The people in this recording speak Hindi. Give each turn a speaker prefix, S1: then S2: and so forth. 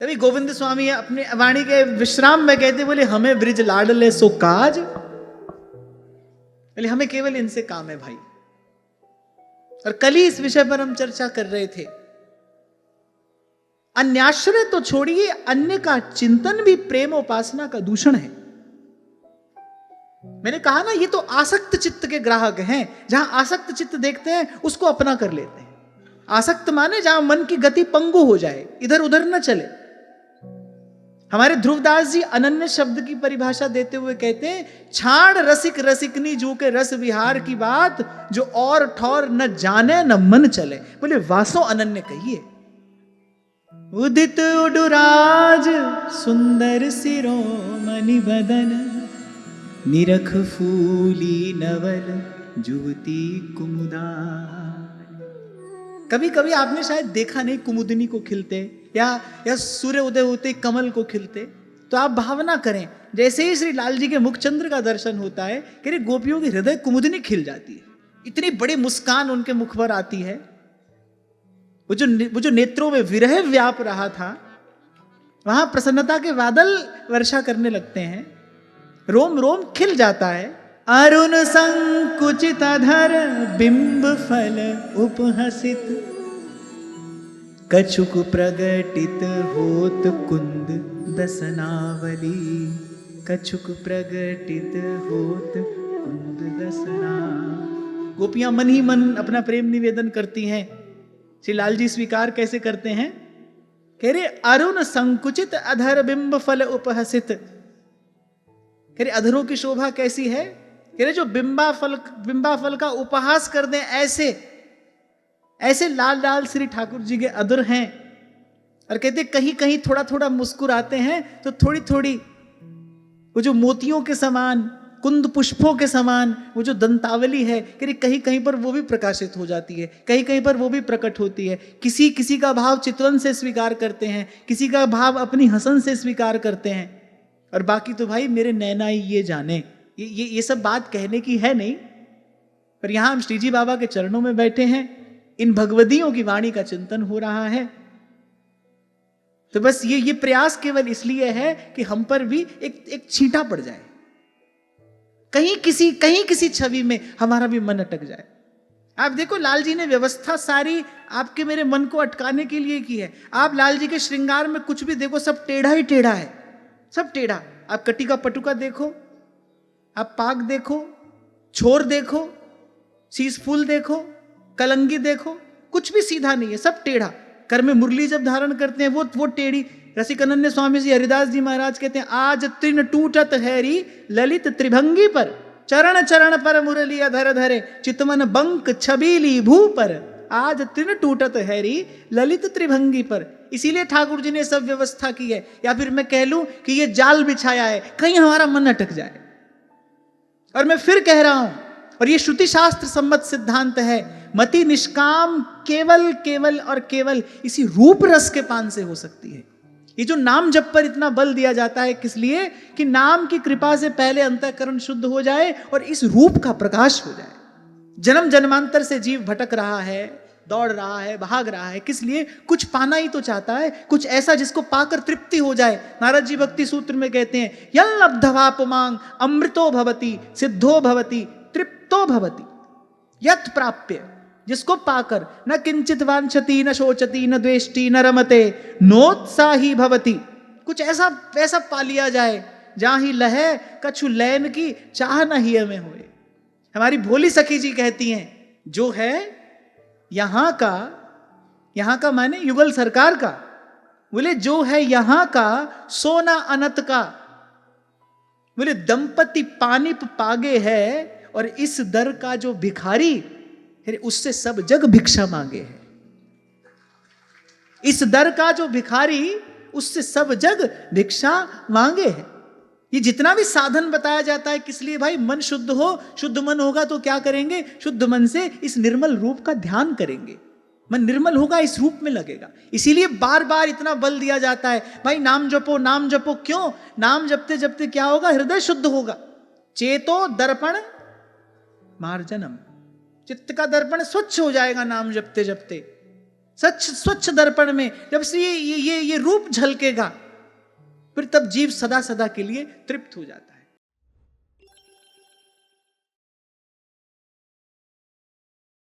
S1: तभी गोविंद स्वामी अपने वाणी के विश्राम में कहते, बोले हमें ब्रिज लाडले सो काज, बोले हमें केवल इनसे काम है भाई। और कल ही इस विषय पर हम चर्चा कर रहे थे, अन्याश्रय तो छोड़िए, अन्य का चिंतन भी प्रेम उपासना का दूषण है। मैंने कहा ना, ये तो आसक्त चित्त के ग्राहक हैं। जहां आसक्त चित्त देखते हैं उसको अपना कर लेते हैं। आसक्त माने जहां मन की गति पंगु हो जाए, इधर उधर न चले। हमारे ध्रुवदास जी अनन्य शब्द की परिभाषा देते हुए कहते हैं, छाड़ रसिक रसिकनी जू के रस विहार की बात, जो और ठौर न जाने न मन चले। बोले वासो अनन्य कहिए। उदित उडुराज सुंदर सिरोमणि बदन, निरख फूली नवल जुवती कुमुदान। कभी कभी आपने शायद देखा नहीं कुमुदनी को खिलते, या सूर्य उदय होते कमल को खिलते, तो आप भावना करें जैसे ही श्री लाल जी के मुखचंद्र का दर्शन होता है, कि गोपियों की हृदय कुमुदनी खिल जाती है। इतनी बड़ी मुस्कान उनके मुख पर आती है। वो जो नेत्रों में विरह व्याप रहा था, वहां प्रसन्नता के बादल वर्षा करने लगते हैं। रोम रोम खिल जाता है। अरुण संकुचित अधर बिंब फल उपहसित, कछुक प्रगटित होत कुंद दसनावली। कछुक प्रगटित होत कुंद दसना। गोपियां मन ही मन अपना प्रेम निवेदन करती हैं। श्री लाल जी स्वीकार कैसे करते हैं? कह रहे अरुण संकुचित अधर बिंब फल उपहसित। कह रहे अधरों की शोभा कैसी है? कह रहे जो बिंबा फल का उपहास कर दें, ऐसे लाल लाल श्री ठाकुर जी के अधर हैं। और कहते कहीं कहीं थोड़ा थोड़ा मुस्कुराते हैं तो थोड़ी थोड़ी वो जो मोतियों के समान, कुंद पुष्पों के समान वो जो दंतावली है, कहीं कहीं पर वो भी प्रकाशित हो जाती है, कहीं कहीं पर वो भी प्रकट होती है। किसी किसी का भाव चितवन से स्वीकार करते हैं, किसी का भाव अपनी हसन से स्वीकार करते हैं। और बाकी तो भाई मेरे नैना ही ये जाने। ये सब बात कहने की है नहीं, पर यहां हम श्रीजी बाबा के चरणों में बैठे हैं, इन भगवदियों की वाणी का चिंतन हो रहा है। तो बस ये प्रयास केवल इसलिए है कि हम पर भी एक छींटा पड़ जाए, कहीं किसी छवि में हमारा भी मन अटक जाए। आप देखो, लाल जी ने व्यवस्था सारी आपके मेरे मन को अटकाने के लिए की है। आप लाल जी के श्रृंगार में कुछ भी देखो, सब टेढ़ा ही टेढ़ा है, सब टेढ़ा। आप कटी का पटुका देखो, आप पाग देखो, छोर देखो, शीश फूल देखो, कलंगी देखो, कुछ भी सीधा नहीं है, सब टेढ़ा। कर में मुरली जब धारण करते हैं वो टेढ़ी। रसिक अनन्य स्वामी जी हरिदास जी महाराज कहते हैं, आज तृण टूटत हैरी ललित त्रिभंगी पर, चरण चरण पर मुरली अधर धरे, चितमन बंक छबीली भू पर। आज तृण टूटत हैरी ललित त्रिभंगी पर। इसीलिए ठाकुर जी ने सब व्यवस्था की है। या फिर मैं कह लूं कि ये जाल बिछाया है, कहीं हमारा मन अटक जाए। और मैं फिर कह रहा हूं, और ये श्रुति शास्त्र सम्मत सिद्धांत है, मति निष्काम केवल और केवल इसी रूप रस के पान से हो सकती है। ये जो नाम जप पर इतना बल दिया जाता है, किस लिए? कि नाम की कृपा से पहले अंतःकरण शुद्ध हो जाए और इस रूप का प्रकाश हो जाए। जन्म जन्मांतर से जीव भटक रहा है, दौड़ रहा है, भाग रहा है, किस लिए? कुछ पाना ही तो चाहता है, कुछ ऐसा जिसको पाकर तृप्ति हो जाए। नारद जी भक्ति सूत्र में कहते हैं, यल लब्धवा पुमांग अमृतो भवति सिद्धो भवति तृप्तो भवति। यत् प्राप्य, जिसको पाकर न किंचित वांछति न शोचति न द्वेष्टि न रमते नोत्साही भवति। कुछ ऐसा वैसा पा लिया जाए जहां ही लहे कछु लैन की चाह न ही में होए। हमारी भोली सखी जी कहती हैं, जो है यहां का माने युगल सरकार का, बोले जो है यहां का सोना अनत का। बोले दंपति पानिप पागे है, और इस दर का जो भिखारी उससे सब जग भिक्षा मांगे है। इस दर का जो भिखारी उससे सब जग भिक्षा मांगे है। ये जितना भी साधन बताया जाता है, किस लिए भाई? मन शुद्ध हो। शुद्ध मन होगा तो क्या करेंगे? शुद्ध मन से इस निर्मल रूप का ध्यान करेंगे। मन निर्मल होगा, इस रूप में लगेगा। इसीलिए बार बार इतना बल दिया जाता है, भाई नाम जपो नाम जपो। क्यों? नाम जपते जपते क्या होगा? हृदय शुद्ध होगा। चेतो दर्पण मार्जनम, चित्त का दर्पण स्वच्छ हो जाएगा नाम जपते जपते। सच स्वच्छ दर्पण में जब से ये रूप झलकेगा, फिर तब जीव सदा सदा के लिए तृप्त हो जाता है।